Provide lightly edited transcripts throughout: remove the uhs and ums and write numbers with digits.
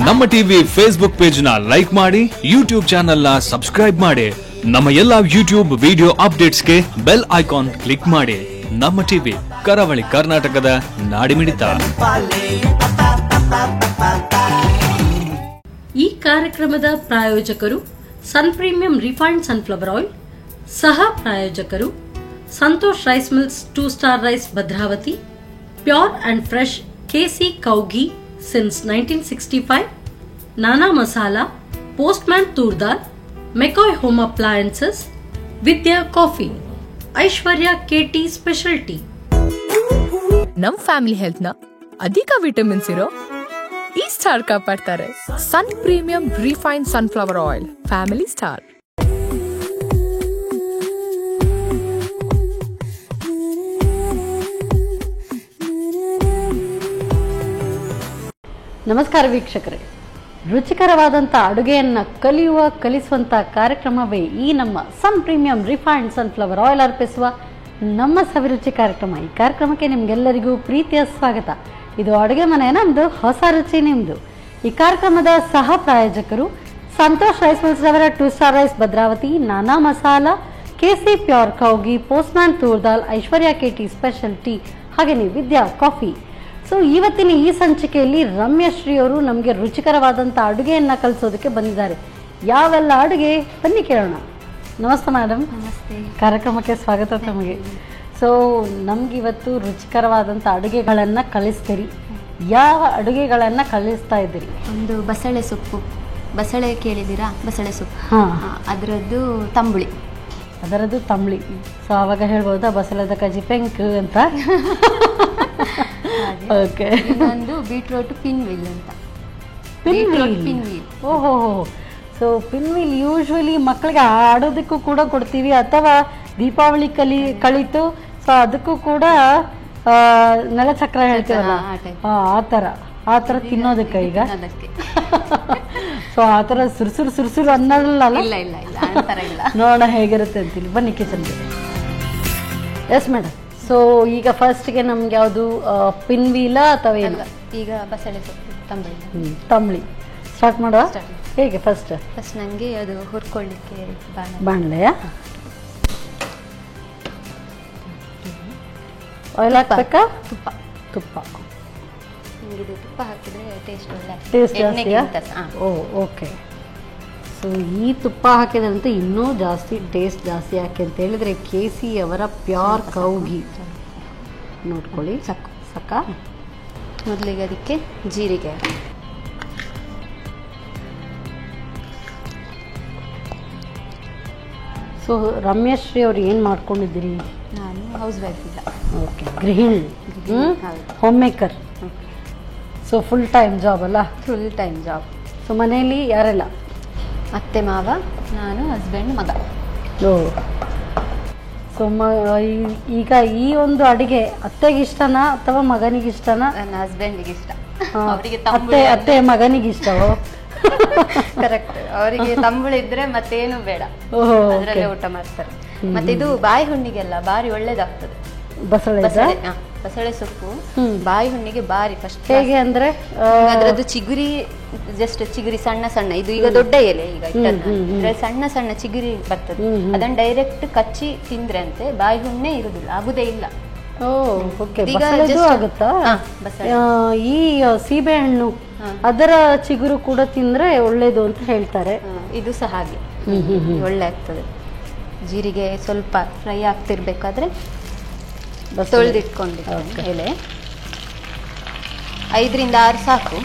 ನಮ್ಮ TV Facebook page ನ like ಮಾಡಿ, ಯೂಟ್ಯೂಬ್ ಚಾನೆಲ್ ನ ಸಬ್ಸ್ಕ್ರೈಬ್ ಮಾಡಿ. ನಮ್ಮ ಎಲ್ಲಾ ಯೂಟ್ಯೂಬ್ ವಿಡಿಯೋ ಅಪ್ಡೇಟ್ಸ್ಗೆ ಬೆಲ್ ಐಕಾನ್ ಕ್ಲಿಕ್ ಮಾಡಿ. ನಮ್ಮ ಟಿವಿ ಕರಾವಳಿ ಕರ್ನಾಟಕದ ನಾಡಿಮಿಡಿತ. ಈ ಕಾರ್ಯಕ್ರಮದ ಪ್ರಾಯೋಜಕರು Sun premium refined sunflower oil, ಸಹ ಪ್ರಾಯೋಜಕರು Santosh rice mills 2 star rice Bhadravati, pure and fresh KC cow ghee since 1965, Nana Masala, Postman Turdal, McCoy Home Appliances, Vidya Coffee, Aishwarya KT Specialty. ನಮ್ ಫ್ಯಾಮಿಲಿ ಹೆಲ್ತ್ ನ ಅಧಿಕ ವಿಟಮಿನ್ಸ್ ಇರೋ ಈ star ಕಾಪಾಡ್ತಾರೆ. Sun premium refine sunflower oil, family star. ನಮಸ್ಕಾರ ವೀಕ್ಷಕರೇ, ರುಚಿಕರವಾದಂಥ ಅಡುಗೆಯನ್ನು ಕಲಿಸುವಂಥ ಕಾರ್ಯಕ್ರಮವೇ ಈ ನಮ್ಮ Sun premium refined sunflower oil ಅರ್ಪಿಸುವ ನಮ್ಮ ಸವಿರುಚಿ ಕಾರ್ಯಕ್ರಮ. ಈ ಕಾರ್ಯಕ್ರಮಕ್ಕೆ ನಿಮಗೆಲ್ಲರಿಗೂ ಪ್ರೀತಿಯ ಸ್ವಾಗತ. ಇದು ಅಡುಗೆ ಮನೆ ನಮ್ಮದು, ಹೊಸ ರುಚಿ ನಿಮ್ಮದು. ಈ ಕಾರ್ಯಕ್ರಮದ ಸಹ ಪ್ರಾಯೋಜಕರು ಸಂತೋಷ್ ರೈಸ್ ಮಿಲ್ಸ್ ಅವರ 2 ಸ್ಟಾರ್ ರೈಸ್ ಭದ್ರಾವತಿ, ನಾನಾ ಮಸಾಲ, KC ಪ್ಯೂರ್ ಕೌ ಘೀ, ಪೋಸ್ಟ್ಮ್ಯಾನ್ ತೂರ್ದಾಲ್, ಐಶ್ವರ್ಯ KT ಸ್ಪೆಷಲ್ ಟೀ, ಹಾಗೆಯೇ ವಿದ್ಯಾ ಕಾಫಿ. ಸೊ ಇವತ್ತಿನ ಈ ಸಂಚಿಕೆಯಲ್ಲಿ ರಮ್ಯಶ್ರೀ ಅವರು ನಮಗೆ ರುಚಿಕರವಾದಂಥ ಅಡುಗೆಯನ್ನು ಕಲಿಸೋದಕ್ಕೆ ಬಂದಿದ್ದಾರೆ. ಯಾವೆಲ್ಲ ಅಡುಗೆ ಬನ್ನಿ ಕೇಳೋಣ. ನಮಸ್ತೆ ಮೇಡಮ್. ನಮಸ್ತೆ. ಕಾರ್ಯಕ್ರಮಕ್ಕೆ ಸ್ವಾಗತ ತಮಗೆ. ಸೊ ನಮಗಿವತ್ತು ರುಚಿಕರವಾದಂಥ ಅಡುಗೆಗಳನ್ನು ಕಲಿಸ್ತೀರಿ. ಯಾವ ಅಡುಗೆಗಳನ್ನು ಕಲಿಸ್ತಾ ಇದ್ದೀರಿ? ಒಂದು ಬಸಳೆ ಸೊಪ್ಪು, ಬಸಳೆ ಕೇಳಿದ್ದೀರಾ? ಬಸಳೆ ಸೊಪ್ಪು, ಹಾಂ, ಅದರದ್ದು ತಂಬುಳಿ. ಅದರದ್ದು ತಂಬಳಿ. ಸೊ ಆವಾಗ ಹೇಳ್ಬೋದಾ ಬಸಳೆದ ಕಜಿ ಪೆಂಕ್ ಅಂತ? ಓಕೆ. ಇನ್ನೊಂದು ಬೀಟ್ರೋಟ್ ಪಿನ್ವಿಲ್ ಅಂತ. ಪಿನ್ವಿಲ್. ಓಹೋ. ಸೊ ಪಿನ್ವಿಲ್ ಯೂಶ್ವಲಿ ಮಕ್ಕಳಿಗೆ ಆಡೋದಕ್ಕೂ ಕೂಡ ಕೊಡ್ತೀವಿ, ಅಥವಾ ದೀಪಾವಳಿ ಕಳಿತು ಸೊ ಅದಕ್ಕೂ ಕೂಡ ನೆಲಚಕ್ರ ಹೇಳ್ತೀವಲ್ಲ, ಆ ಥರ ತಿನ್ನೋದಕ್ಕೆ ಈಗ. ಸೊ ಆ ಥರ ಸುರ್ಸುರು ಅನ್ನೋಲ್ಲ. ನೋಡೋಣ ಹೇಗಿರುತ್ತೆ ಅಂತೀನಿ. ಬನ್ನಿ ಕಿಚನ್ಗೆ. Yes madam. ಸೊ ಈಗ ಫಸ್ಟ್ಗೆ ನಮ್ಗೆ ಯಾವುದು ಪಿನ್ವೀಲ ಅಥವಾ ಏನು? ಈಗ ಬಸಳೆ ಸೊಪ್ಪು ತಂಬಳಿ. ತಂಬಳಿ ಸ್ಟಾರ್ಟ್ ಮಾಡುವ. ಹೇಗೆ ಫಸ್ಟ್ ನನಗೆ ಅದು ಹುರ್ಕೊಳ್ಳಿಕ್ಕೆ ಬಾಣಲೆಯ ಆಯಿಲ್ ಹಾಕ್ಬೇಕಾ? ತುಪ್ಪ ತುಪ್ಪ ಹಾಕಿದ್ರೆ ಟೇಸ್ಟ್ ಜಾಸ್ತಿಯಾ? ಓಕೆ. ಸೊ ಈ ತುಪ್ಪ ಹಾಕಿದ್ರಂತೂ ಇನ್ನೂ ಜಾಸ್ತಿ ಟೇಸ್ಟ್ ಜಾಸ್ತಿ. ಯಾಕೆ ಅಂತ ಹೇಳಿದ್ರೆ KC ಅವರ ಪ್ಯೂರ್ ಕೌ ಘೀ ನೋಡ್ಕೊಳ್ಳಿ. ಸಾಕ. ಮೊದಲಿಗೆ ಅದಕ್ಕೆ ಜೀರಿಗೆ, ಸೊ ರಮ್ಯಶ್ರೀ ಅವ್ರು ಏನು ಮಾಡ್ಕೊಂಡಿದ್ದೀರಿ? ನಾನು ಹೌಸ್ ವೈಫ್ ಇಲ್ಲ. ಓಕೆ, ಗೃಹಿಣಿ, homemaker. So full time job ಅಲ್ಲ? Full time job. ಸೊ ಮನೆಯಲ್ಲಿ ಯಾರೆಲ್ಲ? ಅತ್ತೆ ಮಾವ, ನಾನು, ಹಸ್ಬೆಂಡ್, ಮಗ. ಓ. ಸೊ ಈಗ ಈ ಒಂದು ಅಡಿಗೆ ಅತ್ತೆಗೆ ಇಷ್ಟನಾ ಅಥವಾ ಮಗನಿಗೆ ಇಷ್ಟನಾ? ನನ್ನ ಹಸ್ಬೆಂಡಿಗೆ ಇಷ್ಟ. ಅತ್ತೆ ಮಗನಿಗೆ ಇಷ್ಟವೋ? ಕರೆಕ್ಟ್. ಅವರಿಗೆ ತಂಬುಳಿ ಇದ್ರೆ ಮತ್ತೇನು ಬೇಡ, ಅದರಲ್ಲೇ ಊಟ ಮಾಡ್ತಾರೆ. ಮತ್ತೆ ಇದು ಬಾಯಿ ಹುಣ್ಣಿಗೆಲ್ಲ ಬಾರಿ ಒಳ್ಳೇದಾಗ್ತದೆ. ಬಸಳೆ ಸೊಪ್ಪು ಬಾಯಿ ಹುಣ್ಣಿಗೆ ಬಾರಿ ಫಸ್ಟ್. ಹೇಗೆ ಅಂದ್ರೆ ಅದರದ್ದು ಚಿಗುರಿ, ಜಸ್ಟ್ ಚಿಗುರಿ ಸಣ್ಣ ಸಣ್ಣ, ಇದು ಈಗ ದೊಡ್ಡ ಎಲೆ ಈಗ ಇದ್ರಲ್ಲಿ ಸಣ್ಣ ಸಣ್ಣ ಚಿಗುರಿ ಬರ್ತದೆ. ಅದನ್ನ ಡೈರೆಕ್ಟ್ ಕಚ್ಚಿ ತಿಂದ್ರೆ ಅಂತೆ ಬಾಯಿ ಹುಣ್ಣೆ ಇರುದಿಲ್ಲ, ಆಗುದೇ ಇಲ್ಲ. ಈ ಸೀಬೆ ಹಣ್ಣು ಅದರ ಚಿಗುರು ಕೂಡ ತಿಂದ್ರೆ ಒಳ್ಳೇದು ಅಂತ ಹೇಳ್ತಾರೆ. ಇದು ಸಹ ಹಾಗೆ ಒಳ್ಳೆ ಆಗ್ತದೆ. ಜೀರಿಗೆ ಸ್ವಲ್ಪ ಫ್ರೈ ಆಗ್ತಿರ್ಬೇಕಾದ್ರೆ ತೊಳೆದಿಟ್ಕೊಂಡು ಎಲೆ 5 ರಿಂದ 6 ಸಾಕು.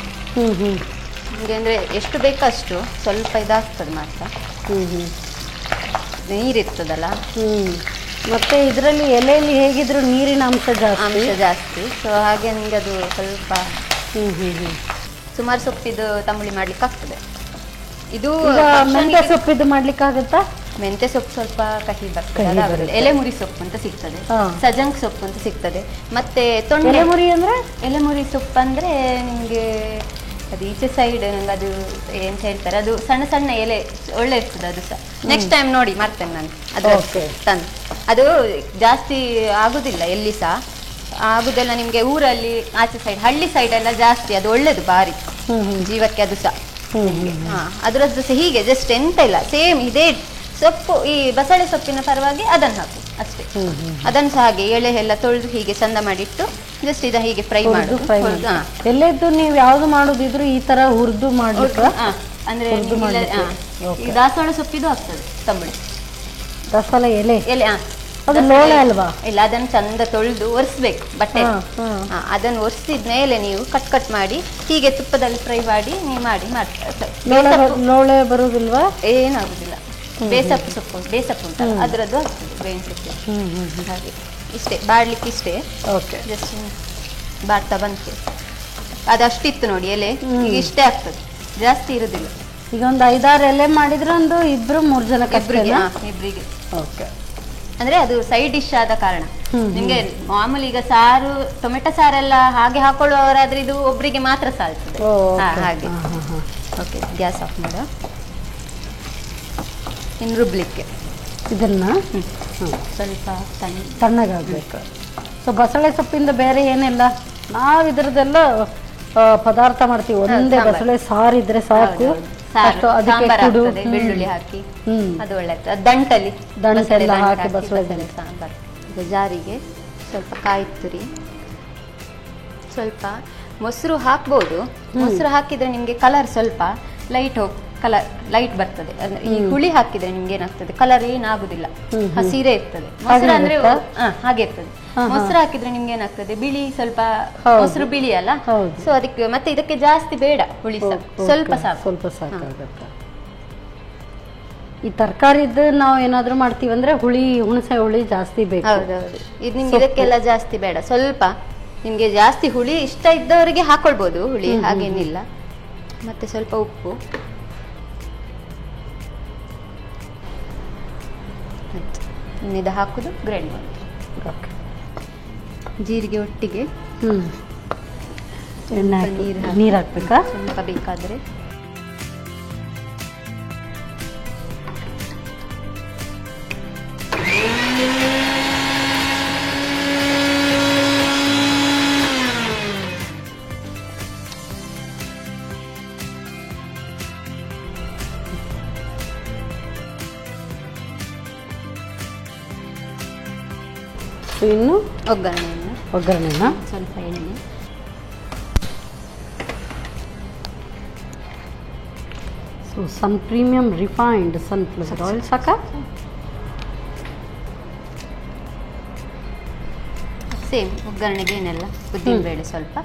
ಅಂದ್ರೆ ಎಷ್ಟು ಬೇಕಷ್ಟು, ಸ್ವಲ್ಪ ಇದಾಗ್ತದೆ ಮಾತ್ರ. ನೀರಿರ್ತದಲ್ಲ. ಮತ್ತೆ ಇದರಲ್ಲಿ ಎಲೆಯಲ್ಲಿ ಹೇಗಿದ್ರು ನೀರಿನ ಅಂಶ ಜಾಸ್ತಿ. ಸೊ ಹಾಗೆ ನಿಮಗೆ ಅದು ಸ್ವಲ್ಪ ಸುಮಾರು ಸೊಪ್ಪಿದು ತಂಬುಳಿ ಮಾಡ್ಲಿಕ್ಕೆ ಆಗ್ತದೆ. ಇದು ಮೆಂತ್ಯ ಸೊಪ್ಪಿದ್ದು ಮಾಡ್ಲಿಕ್ಕೆ ಆಗುತ್ತಾ? ಮೆಂತ್ಯ ಸೊಪ್ಪು ಸ್ವಲ್ಪ ಕಹಿ ಬರ್ತದೆ. ಎಲೆಮುರಿ ಸೊಪ್ಪು ಅಂತ ಸಿಗ್ತದೆ, ಸಜಂಕ್ ಸೊಪ್ಪು ಅಂತ ಸಿಗ್ತದೆ. ಮತ್ತೆ ಎಲೆಮುರಿ ಅಂದ್ರೆ, ಎಲೆಮುರಿ ಸೊಪ್ಪು ಅಂದ್ರೆ ನಿಮ್ಗೆ ಅದು ಈಚೆ ಸೈಡ್ ನಂಗೆ ಅದು ಎಂತ ಹೇಳ್ತಾರೆ, ಅದು ಸಣ್ಣ ಸಣ್ಣ ಎಲೆ ಒಳ್ಳೆ ಇರ್ತದೆ. ಅದು ಸಹ ನೆಕ್ಸ್ಟ್ ಟೈಮ್ ನೋಡಿ ಮಾಡ್ತೇನೆ ನಾನು. ಅದು ತಂದು ಅದು ಜಾಸ್ತಿ ಆಗುದಿಲ್ಲ ಎಲ್ಲಿ ಸಹ, ಆಗುದೆಲ್ಲ ನಿಮ್ಗೆ ಊರಲ್ಲಿ ಆಚೆ ಸೈಡ್ ಹಳ್ಳಿ ಸೈಡ್ ಎಲ್ಲ ಜಾಸ್ತಿ, ಅದು ಒಳ್ಳೇದು ಬಾರಿ ಜೀವಕ್ಕೆ ಅದು ಸಹ. ಅದರದ್ದು ಸಹ ಹೀಗೆ ಜಸ್ಟ್ ಎಂತ ಇಲ್ಲ, ಸೇಮ್ ಇದೇ ಸೊಪ್ಪು, ಈ ಬಸಳೆ ಸೊಪ್ಪಿನ ಪರವಾಗಿ ಅದನ್ನು ಹಾಕು ಅಷ್ಟೇ. ಅದನ್ನು ಸಹ ಹಾಗೆ ಎಳೆ ಎಲ್ಲ ತೊಳೆದು ಹೀಗೆ ಚಂದ ಮಾಡಿಟ್ಟು ಜಸ್ಟ್ ಇದನ್ನ ಹೀಗೆ ಫ್ರೈ ಮಾಡುದು. ಎಲ್ಲೆದ್ದು ನೀವು ಯಾವ್ದು ಮಾಡುದಿದ್ರು ಈ ತರ ಹುರಿದು ಮಾಡ್ಲಿಕ್ಕೆ ಅಂದ್ರೆ ಈ ದಾಸವಾಳ ಸೊಪ್ಪಿದು ಆಗ್ತದೆ ತಂಬುಳಿ. ದಾಸವಾಳ ಎಲೆ ಎಲೆ ಅದು ಲೋಳೆ ಅಲ್ವಾ? ಇಲ್ಲ, ಅದನ್ನು ಚಂದ ತೊಳೆದು ಒರೆಸ್ಬೇಕು ಬಟ್ಟೆ. ಅದನ್ನು ಒರೆಸಿದ್ಮೇಲೆ ನೀವು ಕಟ್ ಕಟ್ ಮಾಡಿ ಹೀಗೆ ತುಪ್ಪದಲ್ಲಿ ಫ್ರೈ ಮಾಡಿ ನೀವು ಮಾಡ್ತಾರೆ. ಲೋಳೆ ಬರುದಿಲ್ವಾ? ಏನಾಗುದಿಲ್ಲ. ಬೇಸಪ್ಪು ಸೊಪ್ಪು, ಬೇಸಪ್ಪು ಉಂಟಲ್ಲ ಅದರದ್ದು ಆಗ್ತದೆ, ಬೇವಿನ ಸೊಪ್ಪು. ಹಾಗೆ ಇಷ್ಟೇ ಬಾಡ್ಲಿಕ್ಕೆ ಇಷ್ಟೇ. ಓಕೆ, ಜಸ್ಟ್ ಬಾಡ್ತಾ ಬಂತು. ಅದಷ್ಟಿತ್ತು ನೋಡಿ ಎಲೆ, ಈಗ ಇಷ್ಟೇ ಆಗ್ತದೆ, ಜಾಸ್ತಿ ಇರುದಿಲ್ಲ. ಈಗ ಒಂದು 5-6 ಎಲೆ ಮಾಡಿದ್ರೆ ಒಂದು 2-3 ಜನ ಇಬ್ರಿಗೆ. ಓಕೆ, ಅಂದ್ರೆ ಅದು ಸೈಡ್ ಡಿಶ್ ಆದ ಕಾರಣ. ನಿಮ್ಗೆ ಮಾಮೂಲಿ ಈಗ ಸಾರು, ಟೊಮೆಟೊ ಸಾರೆಲ್ಲ ಹಾಗೆ ಹಾಕೊಳ್ಳುವವರಾದ್ರೆ ಇದು ಒಬ್ರಿಗೆ ಮಾತ್ರ ಸಾಲ್ತದೆ. ಹಾಗೆ. ಓಕೆ, ಗ್ಯಾಸ್ ಆಫ್ ಮಾಡು. ಇನ್ನು ರುಬ್ಲಿಕ್ಕೆ ಇದನ್ನ ಸ್ವಲ್ಪ ತಣ್ಣಗಾಗಬೇಕು. ಸೊ ಬಸಳೆ ಸೊಪ್ಪಿಂದ ಬೇರೆ ಏನಿಲ್ಲ, ನಾವು ಇದ್ರದ್ದೆಲ್ಲ ಪದಾರ್ಥ ಮಾಡ್ತೀವಿ. ಒಂದೇ ಬಸಳೆ ಸಾರು ಇದ್ರೆ ಸಾಕು. ಬೆಳ್ಳುಳ್ಳಿ ಹಾಕಿ ಅದು ಒಳ್ಳೆ ದಂಟೆಲ್ಲ ಹಾಕಿ ಬಸಳೆ ಸಾಂಬಾರು. ಜಾರಿಗೆ ಸ್ವಲ್ಪ ಕಾಯಿ ತುರಿ, ಸ್ವಲ್ಪ ಮೊಸರು ಹಾಕ್ಬೋದು. ಮೊಸರು ಹಾಕಿದ್ರೆ ನಿಮ್ಗೆ ಕಲರ್ ಸ್ವಲ್ಪ ಕಲರ್ ಲೈಟ್ ಬರ್ತದೆ. ಅಂದ್ರೆ ಈ ಹುಳಿ ಹಾಕಿದ್ರೆ ನಿಮ್ಗೆ ಏನಾಗ್ತದೆ, ಕಲರ್ ಏನಾಗುದಿಲ್ಲ, ಹಸಿರೇ ಇರ್ತದೆ. ಮೊಸರು ಅಂದ್ರೆ ಹಾಗೆ ಇರ್ತದೆ. ಮೊಸರು ಹಾಕಿದ್ರೆ ನಿಮ್ಗೆ ಏನಾಗ್ತದೆ, ಬಿಳಿ ಸ್ವಲ್ಪ ಮೊಸರು ಬಿಳಿ ಅಲ್ಲ, ಸೊ ಅದಕ್ಕೆ ಮತ್ತೆ ಇದಕ್ಕೆ ಜಾಸ್ತಿ ಬೇಡ ಹುಳಿ, ಸ್ವಲ್ಪ ಸಾಕಾಗುತ್ತೆ. ಈ ತರಕಾರಿದ್ದು ನಾವು ಏನಾದ್ರೂ ಮಾಡ್ತೀವಿ ಅಂದ್ರೆ ಹುಣಸೆ ಹುಳಿ ಜಾಸ್ತಿ ಬೇಕು. ಹೌದೌದು, ಇದು ನಿಮ್ಗೆ ಇದಕ್ಕೆಲ್ಲ ಜಾಸ್ತಿ ಬೇಡ. ಸ್ವಲ್ಪ ನಿಮ್ಗೆ ಜಾಸ್ತಿ ಹುಳಿ ಇಷ್ಟ ಇದ್ದವರಿಗೆ ಹಾಕೊಳ್ಬಹುದು ಹುಳಿ, ಹಾಗೇನಿಲ್ಲ. ಮತ್ತೆ ಸ್ವಲ್ಪ ಉಪ್ಪು, ಇದು ಹಾಕುದು ಗ್ರೈಂಡ್ ಮಾಡಿ. ಜೀರಿಗೆ ಒಟ್ಟಿಗೆ ನೀರು ಹಾಕ್ಬೇಕಾ? ಸ್ವಲ್ಪ ಬೇಕಾದ್ರೆ. ಇನ್ನು ಒಗ್ಗರಣೆನ ಸ್ವಲ್ಪ ಎಣ್ಣೆ, ಸನ್ ಪ್ರೀಮಿಯಂ ರಿಫೈನ್ಡ್ ಸನ್ಫ್ಲವರ್ ಆಯಿಲ್ ಸಾಕ? ಸೇಮ್ ಒಗ್ಗರಣೆಗೆ ಏನೆಲ್ಲ ಉದ್ದಿನಬೇಳೆ, ಸ್ವಲ್ಪ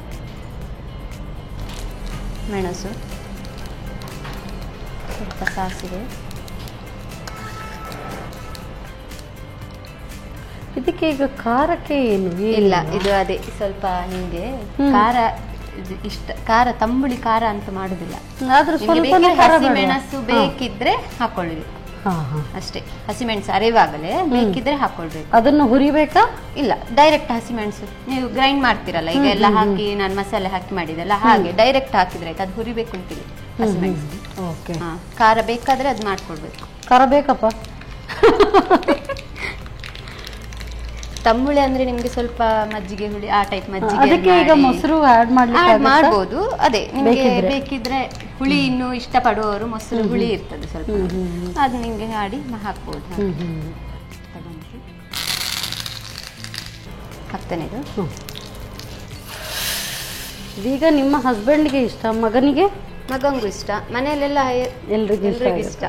ಮೆಣಸು, ಸ್ವಲ್ಪ ಸಾಸಿವೆ. ಇದಕ್ಕೆ ಈಗ ಖಾರಕ್ಕೆ ಏನು ಇಲ್ಲ, ಇದು ಅದೇ ಸ್ವಲ್ಪ ನಿಮ್ಗೆ ಖಾರ ಇಷ್ಟ, ಖಾರ ತಂಬುಳಿ ಖಾರ ಅಂತ ಮಾಡುದಿಲ್ಲ. ಹಸಿಮೆಣಸು ಬೇಕಿದ್ರೆ ಹಾಕೊಳ್ಳಿ ಅಷ್ಟೇ. ಹಸಿಮೆಣಸು ಅರೆವಾಗಲೇ ಬೇಕಿದ್ರೆ ಹಾಕೊಳ್ಬೇಕು. ಅದನ್ನು ಹುರಿಬೇಕಾ? ಇಲ್ಲ, ಡೈರೆಕ್ಟ್ ಹಸಿಮೆಣಸು ನೀವು ಗ್ರೈಂಡ್ ಮಾಡ್ತಿರಲ್ಲ ಈಗ ಎಲ್ಲ ಹಾಕಿ, ನಾನು ಮಸಾಲೆ ಹಾಕಿ ಮಾಡಿದೆಲ್ಲ ಹಾಗೆ ಡೈರೆಕ್ಟ್ ಹಾಕಿದ್ರೆ ಆಯ್ತು. ಅದು ಹುರಿಬೇಕು ಅಂತಿಲ್ಲ ಹಸಿಮೆಣಸು. ಓಕೆ, ಖಾರ ಬೇಕಾದ್ರೆ ಅದು ಮಾಡ್ಕೊಳ್ಬೇಕು. ಖಾರ ಬೇಕಪ್ಪ. ತಂಬುಳಿ ಅಂದ್ರೆ ನಿಮ್ಗೆ ಸ್ವಲ್ಪ ಮಜ್ಜಿಗೆ ಹುಳಿ, ಆ ಟೈಪ್ ಮಜ್ಜಿಗೆ ಈಗ ಮೊಸರು ಆಡ್ ಮಾಡ್ಬೋದು. ಅದೇ ನಿಮ್ಗೆ ಬೇಕಿದ್ರೆ ಹುಳಿ ಇನ್ನು ಇಷ್ಟಪಡುವವರು ಮೊಸರು ಹುಳಿ ಇರ್ತದೆ ಸ್ವಲ್ಪ, ಅದು ನಿಮ್ಗೆ ಮಾಡಿ ಹಾಕ್ಬೋದು. ಹಾಕ್ತಾನೆದು. ಈಗ ನಿಮ್ಮ ಹಸ್ಬೆಂಡ್ಗೆ ಇಷ್ಟ, ಮಗಂಗೂ ಇಷ್ಟ, ಮನೆಯಲ್ಲೆಲ್ಲ ಎಲ್ರಿಗೂ ಇಷ್ಟ.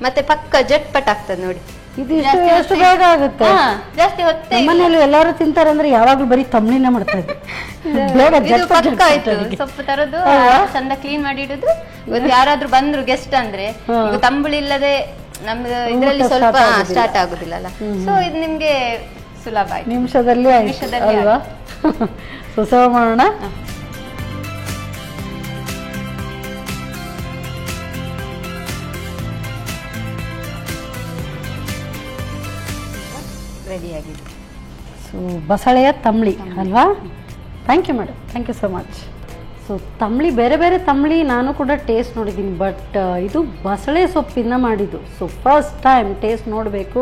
ಮತ್ತೆ ಪಕ್ಕ ಜಟ್ಪಟ್ ಆಗ್ತದೆ ನೋಡಿ. ಇದು ಎಷ್ಟು ಬೇಗ ಆಗುತ್ತೆ, ಜಾಸ್ತಿ ಹೊತ್ತೆ. ಮನೇಲಿ ಎಲ್ಲಾರು ತಿಂತಾರೆ ಅಂದ್ರೆ ಯಾವಾಗ್ಲೂ ಬರೀ ತಂಬಳಿನ ಮಾಡ್ತಾ ಇದ್ರು. ಸೊಪ್ಪು ತರೋದು, ಚಂದ ಕ್ಲೀನ್ ಮಾಡಿ ಇಡುದು. ಇವತ್ತು ಯಾರಾದ್ರೂ ಬಂದ್ರು ಗೆಸ್ಟ್ ಅಂದ್ರೆ ತಂಬುಳಿ ಇಲ್ಲದೆ ನಮ್ದು ಇದ್ರಲ್ಲಿ ಸ್ವಲ್ಪ ಸ್ಟಾರ್ಟ್ ಆಗುದಿಲ್ಲ. ಸೊ ಇದು ನಿಮ್ಗೆ ಸುಲಭ ಆಯ್ತು, ನಿಮಿಷದಲ್ಲಿ ಅಲ್ವಾ? ಸುಸವ ಮಾಡೋಣ. ರೆಡಿಯಾಗಿದೆ. ಸೊ ಬಸಳೆಯ ತಂಬಳಿ ಅಲ್ವಾ? Thank you madam, thank you so much. So ತಂಬಳಿ, ಬೇರೆ ಬೇರೆ ತಂಬಳಿ ನಾನು ಕೂಡ ಟೇಸ್ಟ್ ನೋಡಿದ್ದೀನಿ, ಬಟ್ ಇದು ಬಸಳೆ ಸೊಪ್ಪಿಂದ ಮಾಡಿದ್ದು. ಸೊ ಫಸ್ಟ್ ಟೈಮ್ ಟೇಸ್ಟ್ ನೋಡಬೇಕು.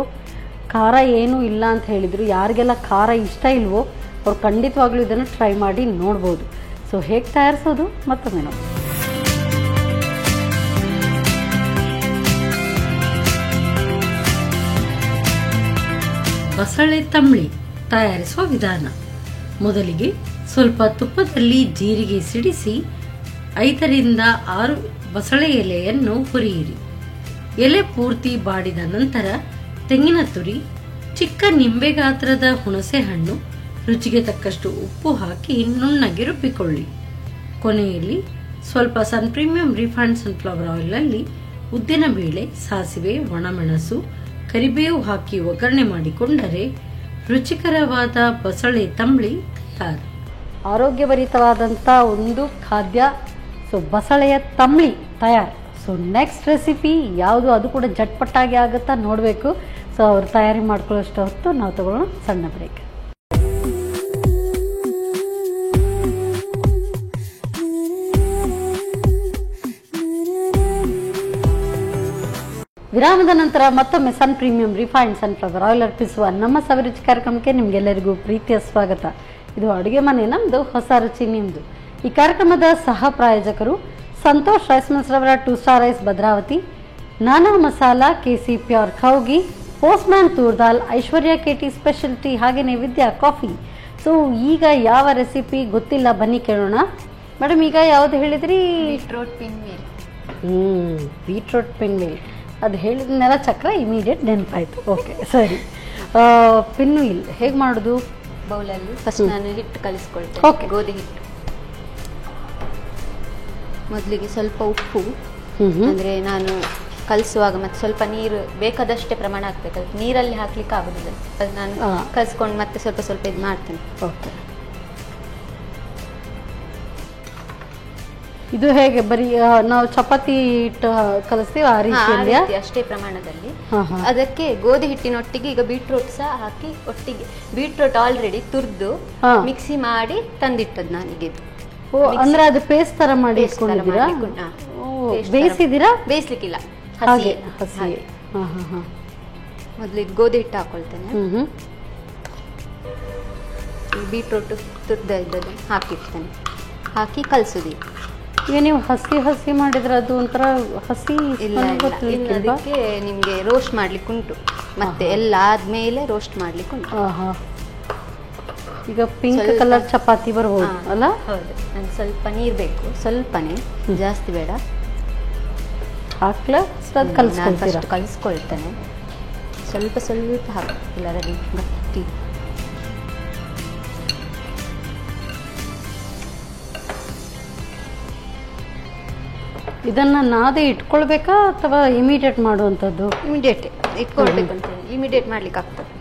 ಖಾರ ಏನೂ ಇಲ್ಲ ಅಂತ ಹೇಳಿದರು. ಯಾರಿಗೆಲ್ಲ ಖಾರ ಇಷ್ಟ ಇಲ್ವೋ ಅವ್ರು ಖಂಡಿತವಾಗ್ಲೂ ಇದನ್ನು ಟ್ರೈ ಮಾಡಿ ನೋಡ್ಬೋದು. ಸೊ ಹೇಗೆ ತಯಾರಿಸೋದು ಮತ್ತೊಮ್ಮೆ ನೋಡಿ. ಬಸಳೆ ತಂಬಳಿ ತಯಾರಿಸುವ ವಿಧಾನ. ಮೊದಲಿಗೆ ಸ್ವಲ್ಪ ತುಪ್ಪದಲ್ಲಿ ಜೀರಿಗೆ ಸಿಡಿಸಿ 5 ರಿಂದ 6 ಬಸಳೆ ಎಲೆಯನ್ನು ಹುರಿಯಿರಿ. ಎಲೆ ಪೂರ್ತಿ ಬಾಡಿದ ನಂತರ ತೆಂಗಿನ ತುರಿ, ಚಿಕ್ಕ ನಿಂಬೆ ಗಾತ್ರದ ಹುಣಸೆ ಹಣ್ಣು, ರುಚಿಗೆ ತಕ್ಕಷ್ಟು ಉಪ್ಪು ಹಾಕಿ ನುಣ್ಣಗೆ ರುಬ್ಬಿಕೊಳ್ಳಿ. ಕೊನೆಯಲ್ಲಿ ಸ್ವಲ್ಪ ಸನ್ ಪ್ರೀಮಿಯಂ ರಿಫೈನ್ಡ್ ಸನ್ಫ್ಲವರ್ ಆಯಿಲ್ ಅಲ್ಲಿ ಉದ್ದಿನಬೇಳೆ, ಸಾಸಿವೆ, ಒಣಮೆಣಸು, ಕರಿಬೇವು ಹಾಕಿ ಒಗ್ಗರಣೆ ಮಾಡಿಕೊಂಡರೆ ರುಚಿಕರವಾದ ಬಸಳೆ ತಂಬಳಿ ತಯಾರು. ಆರೋಗ್ಯಭರಿತವಾದಂಥ ಒಂದು ಖಾದ್ಯ. ಸೊ ಬಸಳೆಯ ತಂಬಳಿ ತಯಾರು. ಸೊ ನೆಕ್ಸ್ಟ್ ರೆಸಿಪಿ ಯಾವುದು, ಅದು ಕೂಡ ಜಟ್ಪಟ್ಟಾಗಿ ಆಗುತ್ತಾ ನೋಡಬೇಕು. ಸೊ ಅವ್ರು ತಯಾರಿ ಮಾಡ್ಕೊಳ್ಳೋಷ್ಟು ಹೊತ್ತು ನಾವು ತಗೊಳ್ಳೋಣ ಸಣ್ಣ ಬ್ರೇಕ್. ವಿರಾಮದ ನಂತರ ಮತ್ತೊಮ್ಮೆ ಸನ್ ಪ್ರೀಮಿಯಂ ರಿಫೈನ್ಡ್ ಸನ್ಫ್ಲವರ್ ಆಯಿಲ್ ಅರ್ಪಿಸುವ ನಮ್ಮ ಸವಿರುಚಿ ಕಾರ್ಯಕ್ರಮಕ್ಕೆ ನಿಮಗೆಲ್ಲರಿಗೂ ಪ್ರೀತಿಯ ಸ್ವಾಗತ. ಇದು ಅಡುಗೆ ಮನೆ ನಮ್ಮದು, ಹೊಸ ರುಚಿ ನಿಮ್ಮದು. ಈ ಕಾರ್ಯಕ್ರಮದ ಸಹ ಪ್ರಾಯೋಜಕರು ಸಂತೋಷ್ ರೈಸ್ ಮಿಲ್ಸ್ ರವರ 2 star rice Bhadravati, Nana masala, KC pure cow ghee, postman ತೂರ್ದಾಲ್, ಐಶ್ವರ್ಯ ಕೆಟಿ ಸ್ಪೆಷಾಲಿಟಿ, ಹಾಗೆಯೇ ವಿದ್ಯಾ ಕಾಫಿ. ಸೊ ಈಗ ಯಾವ ರೆಸಿಪಿ ಗೊತ್ತಿಲ್ಲ, ಬನ್ನಿ ಕೇಳೋಣ. ಮೇಡಮ್ ಈಗ ಯಾವ್ದು ಹೇಳಿದ್ರಿ? ಬೀಟ್ರೋಟ್ ಪಿನ್ವೀಲ್. ಬೀಟ್ರೋಟ್ ಪಿನ್ವೀಲ್ ಅದು ಹೇಳಿದ್ನೆಲ್ಲ ಚಕ್ರ ಇಮಿಡಿಯೇಟ್ ನೆನಪಾಯ್ತು. ಓಕೆ ಸರಿ. ಪಿನ್ವೀಲ್ ಹೇಗೆ ಮಾಡೋದು? ಬೌಲಲ್ಲಿ ಫಸ್ಟ್ ನಾನು ಹಿಟ್ಟು ಕಲಿಸ್ಕೊಳ್ತೇನೆ. Okay. ಗೋಧಿ ಹಿಟ್ಟು. ಮೊದಲಿಗೆ ಸ್ವಲ್ಪ ಉಪ್ಪು, ಅಂದ್ರೆ ನಾನು ಕಲಿಸುವಾಗ ಮತ್ತೆ ಸ್ವಲ್ಪ ನೀರು ಬೇಕಾದಷ್ಟೇ ಪ್ರಮಾಣ ಹಾಕ್ಬೇಕು. ಅದಕ್ಕೆ ನೀರಲ್ಲಿ ಹಾಕ್ಲಿಕ್ಕೆ ಆಗುದಿಲ್ಲ, ಅದು ನಾನು ಕಲಿಸ್ಕೊಂಡು ಮತ್ತೆ ಸ್ವಲ್ಪ ಸ್ವಲ್ಪ ಇದು ಮಾಡ್ತೇನೆ. ಓಕೆ. ಇದು ಹೇಗೆ ಬರೀ ನಾವು ಚಪಾತಿ ಹಿಟ್ಟು ಕಲಿಸ್ತೀವಿ ಆ ರೀತಿ ಅಷ್ಟೇ ಪ್ರಮಾಣದಲ್ಲಿ. ಅದಕ್ಕೆ ಗೋಧಿ ಹಿಟ್ಟಿನೊಟ್ಟಿಗೆ ಈಗ ಬೀಟ್ರೋಟ್ ಸಹ ಹಾಕಿ ಒಟ್ಟಿಗೆ. ಬೀಟ್ರೋಟ್ ಆಲ್ರೆಡಿ ತುರ್ದು ಮಿಕ್ಸಿ ಮಾಡಿ ತಂದಿಟ್ಟದ್ದು ನಾನೀಗ. ಅಂದ್ರೆ ಅದು ಪೇಸ್ಟ್ ತರ ಮಾಡಿ ಬೇಯಿಸಿದೀರಾ? ಬೇಯಿಸ್ಲಿಕ್ಕಿಲ್ಲ, ಹಸಿ. ಮೊದಲಿಗೆ ಗೋಧಿ ಹಿಟ್ಟು ಹಾಕೊಳ್ತೇನೆ. ಬೀಟ್ರೋಟ್ ತುರ್ದ ಇದ್ದದ್ದು ಹಾಕಿರ್ತೇನೆ, ಹಾಕಿ ಕಲಸುದು. ಈಗ ನೀವು ಹಸಿ ಹಸಿ ಮಾಡಿದ್ರೆ ಅದು ಒಂಥರ ಹಸಿ ಇಲ್ಲ. ಅದಕ್ಕೆ ನಿಮ್ಗೆ ರೋಸ್ಟ್ ಮಾಡ್ಲಿಕ್ಕೆ ಉಂಟು, ಮತ್ತೆ ಎಲ್ಲ ಆದ್ಮೇಲೆ ರೋಸ್ಟ್ ಮಾಡ್ಲಿಕ್ಕೆ ಉಂಟು. ಈಗ ಪಿಂಕ್ ಕಲರ್ ಚಪಾತಿ ಬರ್ಬೋದು ಅಲ್ಲ? ಹೌದು. ನಂಗೆ ಸ್ವಲ್ಪ ನೀರು ಬೇಕು, ಸ್ವಲ್ಪನೇ, ಜಾಸ್ತಿ ಬೇಡ. ಹಾಕ್ಲಾ ಕಲಿಸ್ಕೊಳ್ತೇನೆ. ಸ್ವಲ್ಪ ಸ್ವಲ್ಪ ಹಾಕು, ಎಲ್ಲರಲ್ಲಿ ಗಟ್ಟಿ. ಇದನ್ನ ನಾದೇ ಇಟ್ಕೊಳ್ಬೇಕಾ ಅಥವಾ ಇಮಿಡಿಯೇಟ್ ಮಾಡುವಂಥದ್ದು? ಇಮಿಡಿಯೇಟ್ ಇಟ್ಕೊಳ್ಬೇಕು ಅಂತ. ಇಮಿಡಿಯೇಟ್ ಮಾಡ್ಲಿಕ್ಕೆ ಆಗ್ತದೆ.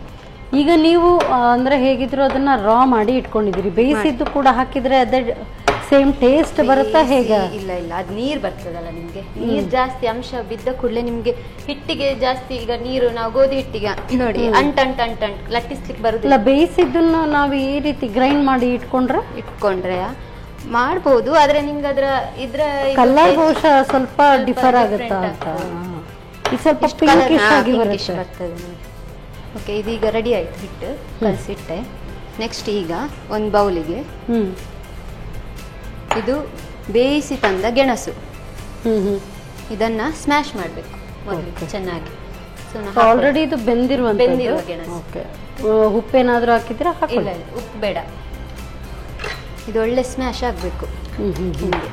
ಈಗ ನೀವು ಅಂದ್ರೆ ಹೇಗಿದ್ರು ಅದನ್ನ ರಾ ಮಾಡಿ ಇಟ್ಕೊಂಡಿದ್ದೀರಿ, ಬೇಯಿಸಿದ್ದು ಕೂಡ ಹಾಕಿದ್ರೆ ಅದೇ ಸೇಮ್ ಟೇಸ್ಟ್ ಬರುತ್ತಾ ಹೇಗೆ? ಇಲ್ಲ ಇಲ್ಲ, ಅದು ನೀರು ಬರ್ತದಲ್ಲ ನಿಮ್ಗೆ. ನೀರು ಜಾಸ್ತಿ ಅಂಶ ಬಿದ್ದ ಕೂಡಲೇ ನಿಮ್ಗೆ ಹಿಟ್ಟಿಗೆ ಜಾಸ್ತಿ. ಈಗ ನೀರು ನಾವು ಗೋಧಿ ಹಿಟ್ಟಿಗೆ ನೋಡಿ ಅಂಟು ಲಟ್ಟಿಸ್ಲಿಕ್ಕೆ ಬರುದಿಲ್ಲ. ಬೇಯಿಸಿದ್ದನ್ನು ನಾವು ಈ ರೀತಿ ಗ್ರೈಂಡ್ ಮಾಡಿ ಇಟ್ಕೊಂಡ್ರೆ ಮಾಡ್ಬೋದು, ಆದ್ರೆ ನಿಮ್ಗೆ ಇದ್ರ ಕಲರ್ ಬಹುಶಃ ಸ್ವಲ್ಪ ಡಿಫರ್ ಆಗುತ್ತಾ ಅಂತ. ಈಗ ಸ್ವಲ್ಪ ಪಿಂಕಿಶ್ ಆಗಿ ಬರ್ತದೆ. ಓಕೆ, ಇದೀಗ ರೆಡಿ ಆಯ್ತು ಹಿಟ್ಟು, ಕಲಸಿಟ್ಟೆ. ನೆಕ್ಸ್ಟ್ ಈಗ ಒಂದು ಬೌಲಿಗೆ ಇದು ಬೇಯಿಸಿ ತಂದ ಗೆಣಸು, ಇದನ್ನ ಸ್ಮ್ಯಾಶ್ ಮಾಡಬೇಕು ಮೊದಲಿಗೆ ಚೆನ್ನಾಗಿ. ಆಲ್ರೆಡಿ ಇದು ಬೆಂದಿರುವ ಗೆಣಸು. ಉಪ್ಪೇನಾದ್ರೂ ಹಾಕಿದ್ರೆ? ಇಲ್ಲ, ಉಪ್ಪು ಬೇಡ. ಇದು ಒಳ್ಳೆ ಸ್ಮ್ಯಾಶ್ ಆಗಬೇಕು ಹಿಂಗೆ.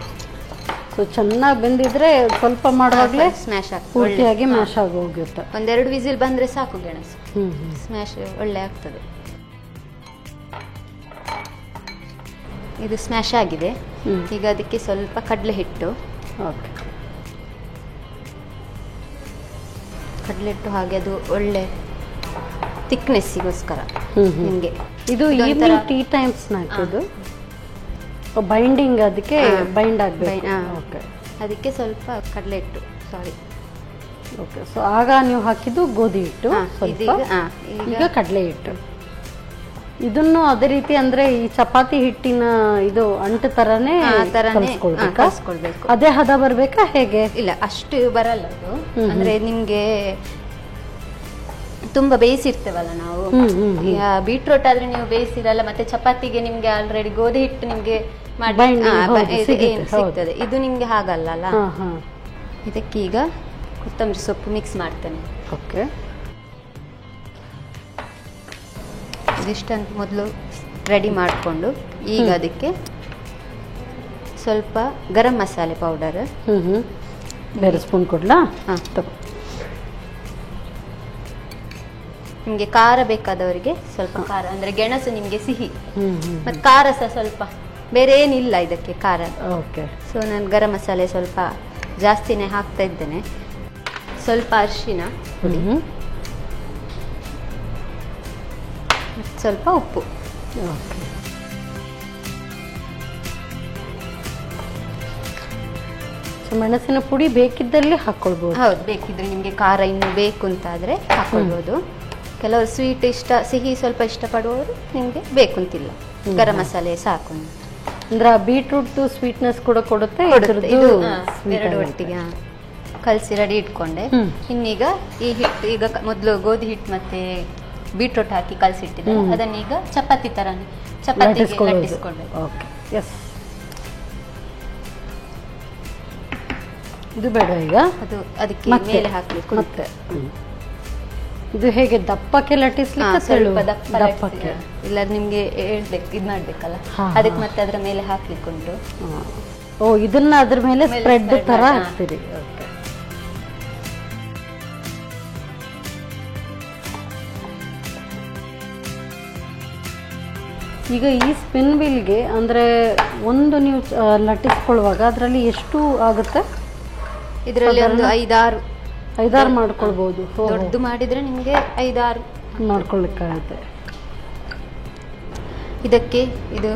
ಸೊ ಚೆನ್ನಾಗಿ ಬೆಂದಿದ್ರೆ ಸ್ವಲ್ಪ ಮಾಡುವಾಗಲೇ ಸ್ಮ್ಯಾಶ್ ಪೂರ್ತಿಯಾಗಿ ಮ್ಯಾಶ್ ಆಗಿ ಹೋಗುತ್ತೆ. 1-2 ವಿಸಿಲ್ ಬಂದ್ರೆ ಸಾಕು, ಗೆಣಸು ಸ್ಮ್ಯಾಶ್ ಒಳ್ಳೆ ಆಗ್ತದೆ. ಇದು ಸ್ಮ್ಯಾಶ್ ಆಗಿದೆ. ಈಗ ಅದಕ್ಕೆ ಸ್ವಲ್ಪ ಕಡಲೆ ಹಿಟ್ಟು. ಕಡಲೆ ಹಿಟ್ಟು ಹಾಗೆ ಅದು ಒಳ್ಳೆ ಥಿಕ್ನೆಸ್ಸಿಗೋಸ್ಕರ ನಿಮಗೆ. ಇದು ಈವ್ನಿಂಗ್ ಟೀ ಟೈಮ್ ಸ್ನ್ಯಾಕ್. ಇದು ಬೈಂಡಿಂಗ್, ಅದಕ್ಕೆ ಬೈಂಡ್ ಆಗಬೇಕು. ಅದಕ್ಕೆ ಸ್ವಲ್ಪ ಕಡಲೆ ಹಿಟ್ಟು, ಸಾರಿ. ಓಕೆ, ಸೊ ಆಗ ನೀವು ಹಾಕಿದ್ದು ಗೋಧಿ ಹಿಟ್ಟು, ಈಗ ಕಡಲೆ ಹಿಟ್ಟು. ಇದನ್ನು ಅದೇ ರೀತಿ ಅಂದ್ರೆ ಈ ಚಪಾತಿ ಹಿಟ್ಟಿನ ಇದು ಅಂಟು ತರನೇ ಕಲಿಸ್ಕೊಳ್ಬೇಕು. ಅದೇ ಹದ ಬರ್ಬೇಕಾ ಹೇಗೆ? ಇಲ್ಲ, ಅಷ್ಟು ಬರಲ್ಲ ಅದು. ಅಂದ್ರೆ ನಿಮ್ಗೆ ತುಂಬಾ ಬೇಯಿಸಿರ್ತೇವಲ್ಲ ನಾವು. ಬೀಟ್ರೋಟ್ ಆದ್ರೆ ನೀವು ಬೇಯಿಸಿರಲ್ಲ, ಮತ್ತೆ ಚಪಾತಿಗೆ ನಿಮ್ಗೆ ಆಲ್ರೆಡಿ ಗೋಧಿ ಹಿಟ್ಟು ನಿಮ್ಗೆ ಸಿಗ್ತದೆ. ಇದು ನಿಮ್ಗೆ ಹಾಗಲ್ಲ. ಇದಕ್ಕೀಗ ಕೊತ್ತಂಬರಿ ಸೊಪ್ಪು ಮಿಕ್ಸ್ ಮಾಡ್ತೇನೆ. ಓಕೆ, ಇದಿಷ್ಟಂತ ಮೊದಲು ರೆಡಿ ಮಾಡಿಕೊಂಡು ಈಗ ಅದಕ್ಕೆ ಸ್ವಲ್ಪ ಗರಂ ಮಸಾಲೆ ಪೌಡರ್. ಬೇರೆ ಸ್ಪೂನ್ ಕೊಡ್ಲಾ? ನಿಮ್ಗೆ ಖಾರ ಬೇಕಾದವರಿಗೆ ಸ್ವಲ್ಪ ಖಾರ, ಅಂದ್ರೆ ಗೆಣಸು ನಿಮ್ಗೆ ಸಿಹಿ, ಮತ್ತೆ ಖಾರ ಸಹ ಸ್ವಲ್ಪ, ಬೇರೆ ಏನಿಲ್ಲ ಇದಕ್ಕೆ ಖಾರ. ಓಕೆ, ಸೊ ನಾನು ಗರಂ ಮಸಾಲೆ ಸ್ವಲ್ಪ ಜಾಸ್ತಿನೇ ಹಾಕ್ತಾ ಇದ್ದೇನೆ. ಸ್ವಲ್ಪ ಅರಿಶಿನ ಪುಡಿ, ಸ್ವಲ್ಪ ಉಪ್ಪು. ಓಕೆ, ಮೆಣಸಿನ ಪುಡಿ ಬೇಕಿದ್ದಲ್ಲಿ ಹಾಕೊಳ್ಬಹುದು. ಹೌದು, ಬೇಕಿದ್ರೆ ನಿಮ್ಗೆ ಖಾರ ಇನ್ನು ಬೇಕು ಅಂತ ಆದ್ರೆ ಹಾಕೊಳ್ಬಹುದು. ಕೆಲವರು ಸ್ವೀಟ್ ಸಿಹಿ ಸ್ವಲ್ಪ ಇಷ್ಟಪಡುವವರು ನಿಮ್ಗೆ ಬೇಕು ಅಂತಿಲ್ಲ, ಗರಂ ಮಸಾಲೆ ಸಾಕು. ಅಂದ್ರೆ ಬೀಟ್ರೂಟ್ ಸ್ವೀಟ್ನೆಸ್ ಕೂಡ ಕೊಡುತ್ತೆ. ಇದು ಎರಡು ಒಟ್ಟಿಗೆ ಕಲಸಿ ರೆಡಿ ಇಟ್ಕೊಂಡೆ. ಇನ್ನೀಗ ಈ ಹಿಟ್ಟು, ಈಗ ಮೊದಲು ಗೋಧಿ ಹಿಟ್ಟು ಮತ್ತೆ ಬೀಟ್ರೂಟ್ ಹಾಕಿ ಕಲಸಿಟ್ಟಿದ್ದೆ, ಅದನ್ನೀಗ ಚಪಾತಿ ತರನೇ ಚಪಾತಿಗೆ ಲಟ್ಟಿಸ್ಕೊಳ್ಬೇಕು. Okay, S. ಇದು ಬೇಡ ಈಗ, ಅದು ಅದಕ್ಕೆ ಮೇಲೆ ಹಾಕ್ಲಿಕ್ಕೆ. ಮತ್ತೆ ಇದು ಹೇಗೆ ದಪ್ಪಕ್ಕೆ ಲಟ್ಟಿಸ್ಲಿಕ್ಕೆ? ಸ್ವಲ್ಪ ದಪ್ಪಕ್ಕೆ, ಇಲ್ಲ ನಿಮ್ಗೆ ಹೇಳ್ಬೇಕು, ಇದ್ ಮಾಡ್ಬೇಕಲ್ಲ, ಅದಕ್ಕೆ ಮತ್ತೆ ಅದ್ರ ಮೇಲೆ ಹಾಕ್ಲಿಕ್ಕೆ ಉಂಟು. ಓ, ಇದನ್ನ ಅದ್ರ ಮೇಲೆ ಸ್ಪ್ರೆಡ್ ತರ ಹಾಕ್ತೀರಿ. ಓಕೆ, ಈಗ ಈ ಸ್ಪಿನ್ ವೀಲ್ಗೆ ಅಂದ್ರೆ ಒಂದು ನೀವು ಲಟ್ಟಿಸ್ಕೊಳ್ಳುವಾಗ ಅದರಲ್ಲಿ ಎಷ್ಟು ಆಗುತ್ತೆ? ಇದರಲ್ಲಿ ಒಂದು 5-6 ಮಾಡ್ಕೊಳ್ಬಹುದು. ದೊಡ್ಡದು ಮಾಡಿದ್ರೆ ನಿಮ್ಗೆ 5-6 ಮಾಡ್ಕೊಳ್ಳಿಕ್ಕಾಗುತ್ತೆ. ಇದಕ್ಕೆ ಇದು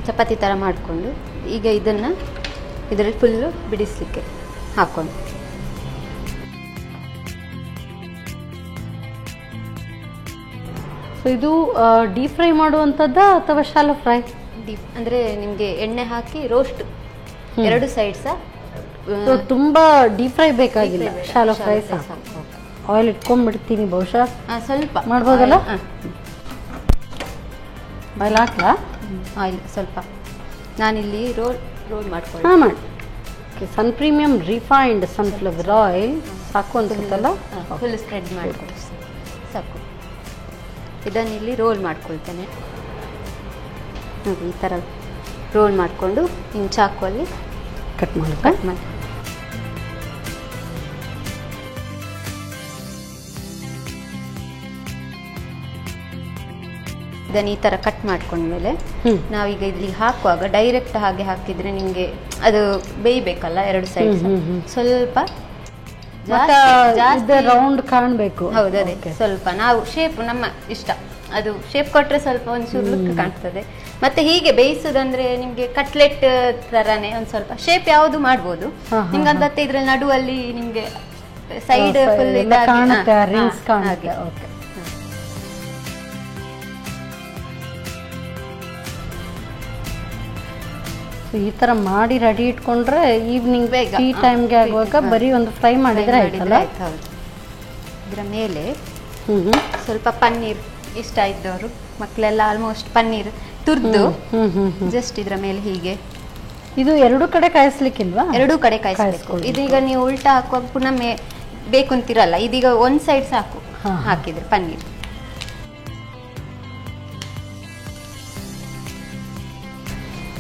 ಚಪಾತಿ ತರ ಮಾಡಿಕೊಂಡು ಈಗ ಇದನ್ನ ಇದರಲ್ಲಿ ಫುಲ್ಲು ಬಿಡಿಸ್ಲಿಕ್ಕೆ ಹಾಕೊಂಡು. ಸೊ ಇದು ಡೀಪ್ ಫ್ರೈ ಮಾಡುವಂತದ್ದ ಅಥವಾ ಶಾಲೋ ಫ್ರೈ? ಡೀಪ್ ಅಂದ್ರೆ ನಿಮ್ಗೆ ಎಣ್ಣೆ ಹಾಕಿ ರೋಸ್ಟ್, ಎರಡು ಸೈಡ್ ಸಹ. ತುಂಬಾ ಡೀಪ್ ಫ್ರೈ ಬೇಕಾಗಿಲ್ಲ, ಶಾಲೋ ಫ್ರೈ ಸಾಕು. ಆಯಿಲ್ ಇಟ್ಕೊಂಡ್ಬಿಡ್ತೀನಿ, ಬಹುಶಃ ಸ್ವಲ್ಪ ಮಾಡ್ಬೋದಲ್ಲ? ಆಯಿಲ್ ಹಾಕ್ಲಾ? ಆಯಿಲ್ ಸ್ವಲ್ಪ ನಾನಿಲ್ಲಿ ರೋಲ್ ಮಾಡ್ಕೊಳ್ಳಿ. ಮಾಡಿ. ಸನ್ ಪ್ರೀಮಿಯಂ ರಿಫೈನ್ಡ್ ಸನ್ಫ್ಲವರ್ ಆಯಿಲ್ ಸಾಕು ಅನ್ಸುತ್ತಲ್ಲ? ಫುಲ್ ಸ್ಪ್ರೆಡ್ ಮಾಡ್ಕೊಳ್ಳಿ ಸಾಕು. ಇದನ್ನಿಲ್ಲಿ ರೋಲ್ ಮಾಡ್ಕೊಳ್ತೇನೆ ನೋಡಿ, ಈ ಥರ ರೋಲ್ ಮಾಡಿಕೊಂಡು ಇನ್ನು ಚಾಕುವಲ್ಲಿ ಕಟ್ ಮಾಡಿ. ಇದನ್ನು ಈ ಥರ ಕಟ್ ಮಾಡ್ಕೊಂಡ್ಮೇಲೆ ನಾವೀಗ ಇಲ್ಲಿ ಹಾಕುವಾಗ ಡೈರೆಕ್ಟ್ ಹಾಗೆ ಹಾಕಿದ್ರೆ ನಿಮಗೆ ಅದು ಬೇಯಬೇಕಲ್ಲ ಎರಡು ಸೈಡ್. ಸ್ವಲ್ಪ ರೌಂಡ್ ಕಾಣಬೇಕು. ಹೌದು, ಅದೇ ಸ್ವಲ್ಪ ನಾವು ಶೇಪ್ ನಮ್ಮ ಇಷ್ಟ, ಅದು ಶೇಪ್ ಕೊಟ್ರೆ ಸ್ವಲ್ಪ ಒಂಚೂರು ಲುಕ್ ಕಾಣ್ತದೆ. ಮತ್ತೆ ಹೀಗೆ ಬೇಯಿಸೋದಂದ್ರೆ ನಿಮ್ಗೆ ಕಟ್ಲೆಟ್ ತರಾನೇ ಒಂದ್ ಸ್ವಲ್ಪ ಶೇಪ್ ಯಾವುದು ಮಾಡ್ಬೋದು ನಿಮ್ಗೆ. ಮತ್ತೆ ಇದ್ರಲ್ಲಿ ನಡುವಲ್ಲಿ ನಿಮ್ಗೆ ಸೈಡ್ ಫುಲ್ ಈ ತರ ಮಾಡಿ ರೆಡಿ ಇಟ್ಕೊಂಡ್ರೆ ಈವ್ನಿಂಗ್ ಟೀ ಟೈಮ್ಗೆ ಆಗುವಾಗ ಬರೀ ಒಂದು ಫ್ರೈ ಮಾಡಿದ್ರೆ ಆಯ್ತಲ್ಲ. ಇದರ ಮೇಲೆ ಸ್ವಲ್ಪ ಪನ್ನೀರ್, ಇಷ್ಟ ಇದ್ದವರು ಮಕ್ಕಳೆಲ್ಲ ಆಲ್ಮೋಸ್ಟ್ ಪನ್ನೀರ್ ತುರ್ದು ಜಸ್ಟ್ ಇದ್ರ ಮೇಲೆ ಹೀಗೆ. ಇದು ಎರಡು ಕಡೆ ಕಾಯಿಸ್ಲಿಕ್ಕಿಲ್ವಾ? ಎರಡೂ ಕಡೆ ಕಾಯಿಸ್ಬೇಕು. ಇದೀಗ ನೀವು ಉಲ್ಟಾ ಹಾಕುವಾಗ ಪುನಃ ಬೇಕು ಅಂತಿರಲ್ಲ, ಇದೀಗ ಒಂದ್ ಸೈಡ್ ಸಾಕು ಹಾಕಿದ್ರೆ ಪನ್ನೀರ್.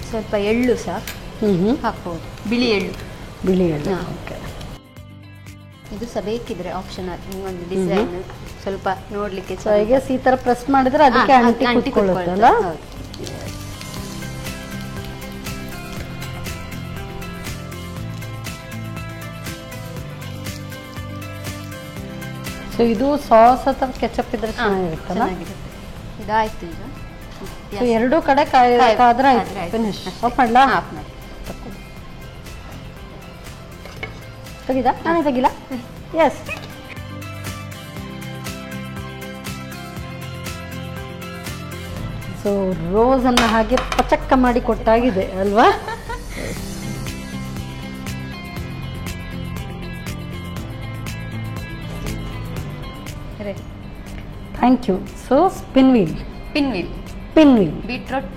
ಸ್ವಲ್ಪ ಎಳ್ಳು ಸಹ ಹಾಕ್ಬೋದು, ಬಿಳಿ ಎಳ್ಳು. ಇದು ಸಹ ಬೇಕಿದ್ರೆ ಆಪ್ಷನ್ ಒಂದು ಡಿಸೈನ್ ಸ್ವಲ್ಪ ನೋಡ್ಲಿಕ್ಕೆ. ಈ ತರ ಪ್ರೆಸ್ ಮಾಡಿದ್ರೆ ಅದಕ್ಕೆ ಅಂಟಿಕೊಳ್ಳುತ್ತಲ್ಲ. ಸೊ ಇದು ಸಾಸ್ ಅಥವಾ ಕೆಚಪ್ ಇದ್ರೆ ಚೆನ್ನಾಗಿರುತ್ತಲ್ಲ. ಇದಾಯ್ತು. ಈಗ ಎರಡು ಕಡೆ ಕಾದ್ರೆ ಫಿನಿಶ್. ಆಫ್ ಮಾಡ್ಲಾ? ತೆಗಿದ? ನಾನೇ ತೆಗಿಲ್ಲ. ಎಸ್. ಸೊ ರೋಸ್ ಅನ್ನ ಹಾಗೆ ಪಚಕ್ಕ ಮಾಡಿ ಕೊಟ್ಟಾಗಿದೆ ಅಲ್ವಾ? Thank you. So pinwheel beetroot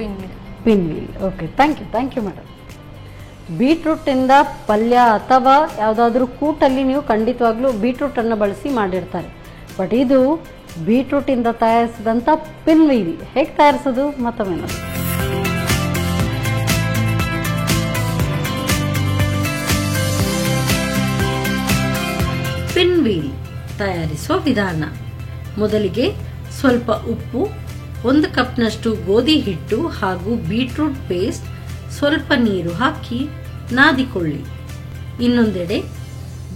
pinwheel. Okay, thank you madam. ಬೀಟ್ರೂಟಿಂದ ಪಲ್ಯ ಅಥವಾ ಯಾವುದಾದ್ರೂ ಕೂಟಲ್ಲಿ ನೀವು ಖಂಡಿತವಾಗ್ಲೂ ಬೀಟ್ರೂಟನ್ನು ಬಳಸಿ ಮಾಡಿರ್ತಾರೆ. ಬಟ್ ಇದು ಬೀಟ್ರೂಟಿಂದ ತಯಾರಿಸಿದಂಥ ಪಿನ್ ವೀಲ್ ಹೇಗೆ ತಯಾರಿಸೋದು ಮತ್ತೊಮ್ಮೆ ನೋಡಿ. ಪಿನ್ ವೀಲ್ ತಯಾರಿಸುವ ವಿಧಾನ. ಮೊದಲಿಗೆ ಸ್ವಲ್ಪ ಉಪ್ಪು, 1 ಕಪ್ನಷ್ಟು ಗೋಧಿ ಹಿಟ್ಟು ಹಾಗೂ ಬೀಟ್ರೂಟ್ ಪೇಸ್ಟ್, ಸ್ವಲ್ಪ ನೀರು ಹಾಕಿ ನಾದಿಕೊಳ್ಳಿ. ಇನ್ನೊಂದೆಡೆ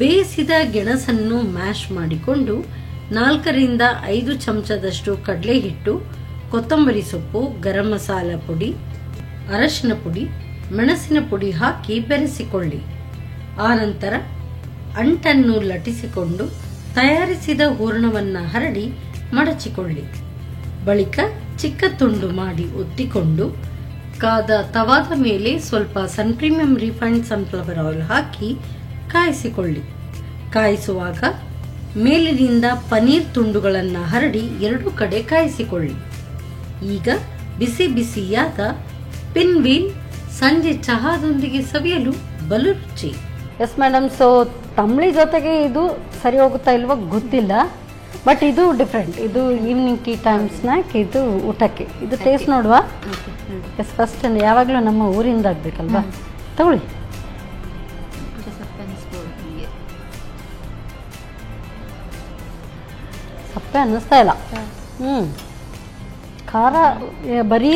ಬೇಯಿಸಿದ ಗೆಣಸನ್ನು ಮ್ಯಾಶ್ ಮಾಡಿಕೊಂಡು 4 ರಿಂದ 5 ಚಮಚದಷ್ಟು ಕಡಲೆ ಹಿಟ್ಟು, ಕೊತ್ತಂಬರಿ ಸೊಪ್ಪು, ಗರಂ ಮಸಾಲ ಪುಡಿ, ಅರಶಿನ ಪುಡಿ, ಮೆಣಸಿನ ಪುಡಿ ಹಾಕಿ ಬೆರೆಸಿಕೊಳ್ಳಿ. ಆನಂತರ ಅಂಟನ್ನು ಲಟ್ಟಿಸಿಕೊಂಡು ತಯಾರಿಸಿದ ಹೂರಣವನ್ನು ಹರಡಿ ಮಡಚಿಕೊಳ್ಳಿ. ಬಳಿಕ ಚಿಕ್ಕ ತುಂಡು ಮಾಡಿ ಒತ್ತಿಕೊಂಡು ಕಾದ ತವಾದ ಮೇಲೆ ಸ್ವಲ್ಪ ಸನ್ ಪ್ರೀಮಿಯಂ ರಿಫೈನ್ಡ್ ಸನ್ಫ್ಲವರ್ ಆಯಿಲ್ ಹಾಕಿ ಕಾಯಿಸಿಕೊಳ್ಳಿ. ಕಾಯಿಸುವಾಗ ಮೇಲಿನಿಂದ ಪನೀರ್ ತುಂಡುಗಳನ್ನು ಹರಡಿ 2 ಕಡೆ ಕಾಯಿಸಿಕೊಳ್ಳಿ. ಈಗ ಬಿಸಿ ಬಿಸಿಯಾದ ಪಿನ್ ವೀಲ್ ಸಂಜೆ ಚಹಾದೊಂದಿಗೆ ಸವಿಯಲು ಬಲು ರುಚಿ. Yes madam. ಸೊ ತಂಬಳಿ ಜೊತೆಗೆ ಇದು ಸರಿ ಹೋಗುತ್ತಾ ಇಲ್ವೋ ಗೊತ್ತಿಲ್ಲ, ಬಟ್ ಇದು ಡಿಫ್ರೆಂಟ್. ಇದು ಈವ್ನಿಂಗ್ ಟೀ ಟೈಮ್ ಸ್ನ್ಯಾಕ್, ಇದು ಊಟಕ್ಕೆ. ಇದು ಟೇಸ್ಟ್ ನೋಡುವ. ಎಸ್, ಫಸ್ಟ್ ಯಾವಾಗಲೂ ನಮ್ಮ ಊರಿಂದ ಆಗ್ಬೇಕಲ್ವಾ. ತಗೊಳ್ಳಿ. ಸಪ್ಪೆ ಅನ್ನಿಸ್ತಾ ಇಲ್ಲ. ಖಾರ ಬರೀ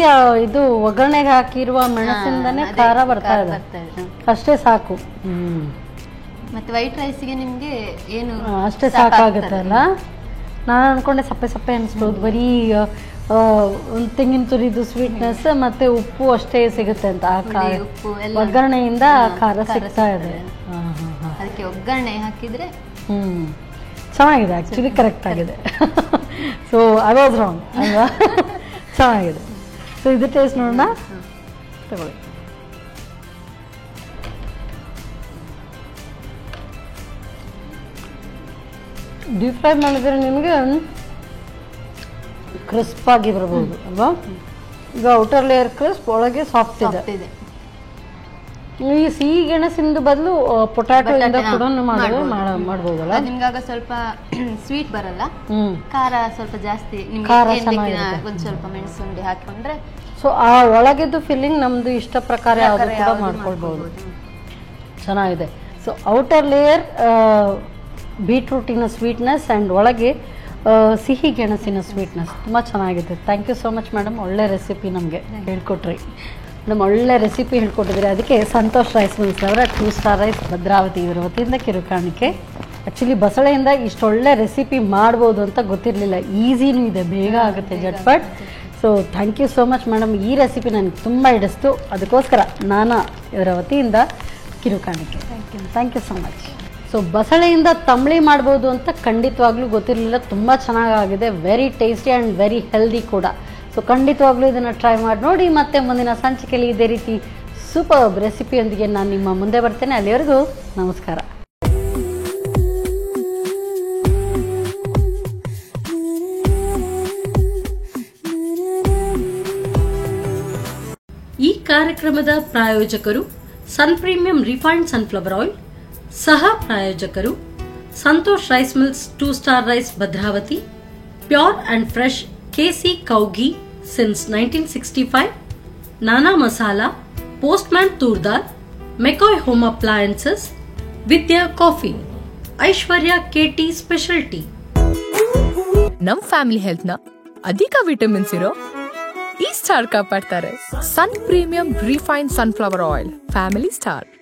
ಇದು ಒಗ್ಗರಣೆಗೆ ಹಾಕಿರುವ ಮೆಣಸಿಂದನೇ ಖಾರ ಬರ್ತಾ ಇದೆ, ಅಷ್ಟೇ ಸಾಕು. ಮತ್ತೆ ವೈಟ್ ರೈಸ್ಗೆ ನಿಮ್ಗೆ ಏನು ಅಷ್ಟೇ ಸಾಕಾಗುತ್ತೆ ಅಲ್ಲ. ನಾನು ಅನ್ಕೊಂಡೆ ಸಪ್ಪೆ ಅನಿಸ್ಬೋದು, ಬರೀ ಒಂದು ತೆಂಗಿನ ತುರಿದು ಸ್ವೀಟ್ನೆಸ್ ಮತ್ತೆ ಉಪ್ಪು ಅಷ್ಟೇ ಸಿಗುತ್ತೆ ಅಂತ. ಒಗ್ಗರಣೆಯಿಂದ ಖಾರ ಸಿಗ್ತಾ ಇದೆ. ಅದಕ್ಕೆ ಒಗ್ಗರಣೆ ಹಾಕಿದ್ರೆ ಚೆನ್ನಾಗಿದೆ, ಆಕ್ಚುಲಿ ಕರೆಕ್ಟ್ ಆಗಿದೆ. ಸೊ ಐ ವಾಸ್ ರಾಂಗ್ ಅಲ್ವಾ. ಚೆನ್ನಾಗಿದೆ. ಸೊ ಇದು ಟೇಸ್ಟ್ ನೋಡೋಣ, ತಗೊಳ್ಳಿ. ಡೀಪ್ ಫ್ರೈ ಮಾಡಿದ್ರೆ ನಿಮಗೆ ಕ್ರಿಸ್ಪ್ ಆಗಿ ಬರ್ಬೋದು ಅಲ್ವಾ. ಈಗ ಔಟರ್ ಲೇಯರ್ ಕ್ರಿಸ್ಪ್, ಒಳಗೆ ಸಾಫ್ಟ್ ಇದೆ. ಈ ಸಿಹಿ ಗೆಣಸಿಂದ ಬದಲು ಪೊಟ್ಯಾಟೊ ಇಂದ ಕೂಡ ಮಾಡ್ಬೋದಲ್ಲ. ನಿಮ್ಗಾಗ ಸ್ವಲ್ಪ ಸ್ವೀಟ್ ಬರಲ್ಲ, ಖಾರ ಸ್ವಲ್ಪ ಜಾಸ್ತಿ, ಒಂದ್ ಸ್ವಲ್ಪ ಮೆಣಸುಂಡಿ ಹಾಕೊಂಡ್ರೆ ಸೊ ಆ ಒಳಗಿದ್ದು ಫಿಲ್ಲಿಂಗ್ ನಮ್ದು ಇಷ್ಟ ಪ್ರಕಾರ ಯಾವ್ದು ಕೂಡ ಮಾಡ್ಕೊಳ್ಬಹುದು. ಚೆನ್ನಾಗಿದೆ. ಸೊ ಔಟರ್ ಲೇಯರ್ ಬೀಟ್ರೂಟಿನ ಸ್ವೀಟ್ನೆಸ್ ಆ್ಯಂಡ್ ಒಳಗೆ ಸಿಹಿ ಗೆಣಸಿನ ಸ್ವೀಟ್ನೆಸ್ ತುಂಬ ಚೆನ್ನಾಗಿದೆ. Thank you so much madam. ಒಳ್ಳೆ ರೆಸಿಪಿ ನಮಗೆ ಹೇಳ್ಕೊಟ್ರಿ. ನಮ್ಮ ಒಳ್ಳೆ ರೆಸಿಪಿ ಹೇಳ್ಕೊಟ್ಟಿದ್ರಿ. ಅದಕ್ಕೆ ಸಂತೋಷ್ ರೈಸ್ ಮಿಲ್ಸ್ ಅವರ 2 ಸ್ಟಾರ್ ರೈಸ್ ಭದ್ರಾವತಿ ಇವರ ವತಿಯಿಂದ ಕಿರುಕಾಣಿಕೆ. ಆ್ಯಕ್ಚುಲಿ ಬಸಳೆಯಿಂದ ಇಷ್ಟೊಳ್ಳೆ ರೆಸಿಪಿ ಮಾಡ್ಬೋದು ಅಂತ ಗೊತ್ತಿರಲಿಲ್ಲ. ಈಸಿನೂ ಇದೆ, ಬೇಗ ಆಗುತ್ತೆ, ಜಟ್ಪಟ್. So thank you so much madam. ಈ ರೆಸಿಪಿ ನನಗೆ ತುಂಬ ಹಿಡಿಸ್ತು, ಅದಕ್ಕೋಸ್ಕರ ನಾನಾ ಇವರ ವತಿಯಿಂದ ಕಿರುಕಾಣಿಕೆ. Thank you so much. So ಬಸಳೆಯಿಂದ ತಂಬಳಿ ಮಾಡ್ಬೋದು ಅಂತ ಖಂಡಿತವಾಗ್ಲೂ ಗೊತ್ತಿರಲಿಲ್ಲ. ತುಂಬ ಚೆನ್ನಾಗಾಗಿದೆ, very tasty and very healthy ಕೂಡ. ಸೊ ಖಂಡಿತವಾಗ್ಲೂ ಇದನ್ನು ಟ್ರೈ ಮಾಡಿ ನೋಡಿ. ಮತ್ತೆ ಮುಂದಿನ ಸಂಚಿಕೆಯಲ್ಲಿ ಇದೇ ರೀತಿ ಸೂಪರ್ ರೆಸಿಪಿಯೊಂದಿಗೆ ನಾನು ನಿಮ್ಮ ಮುಂದೆ ಬರ್ತೇನೆ. ಅಲ್ಲಿವರೆಗೂ ನಮಸ್ಕಾರ. ಈ ಕಾರ್ಯಕ್ರಮದ ಪ್ರಾಯೋಜಕರು Sun premium refined sunflower oil. ಸಹ ಪ್ರಾಯೋಜಕರು Santosh rice mills 2 star rice Bhadravati, pure and fresh KC cow ghee since 1965, Nana masala, postman ತೂರ್ದಾರ್, McCoy home appliances, Vidya coffee, Aishwarya KT special tea. ನಮ್ ಫ್ಯಾಮಿಲಿ ಹೆಲ್ತ್ ನ ಅಧಿಕ ವಿಟಮಿನ್ಸ್ ಇರೋ ಈ ಸ್ಟಾರ್ ಕಾಪಾಡ್ತಾರೆ. Sun premium refined sunflower oil, family star.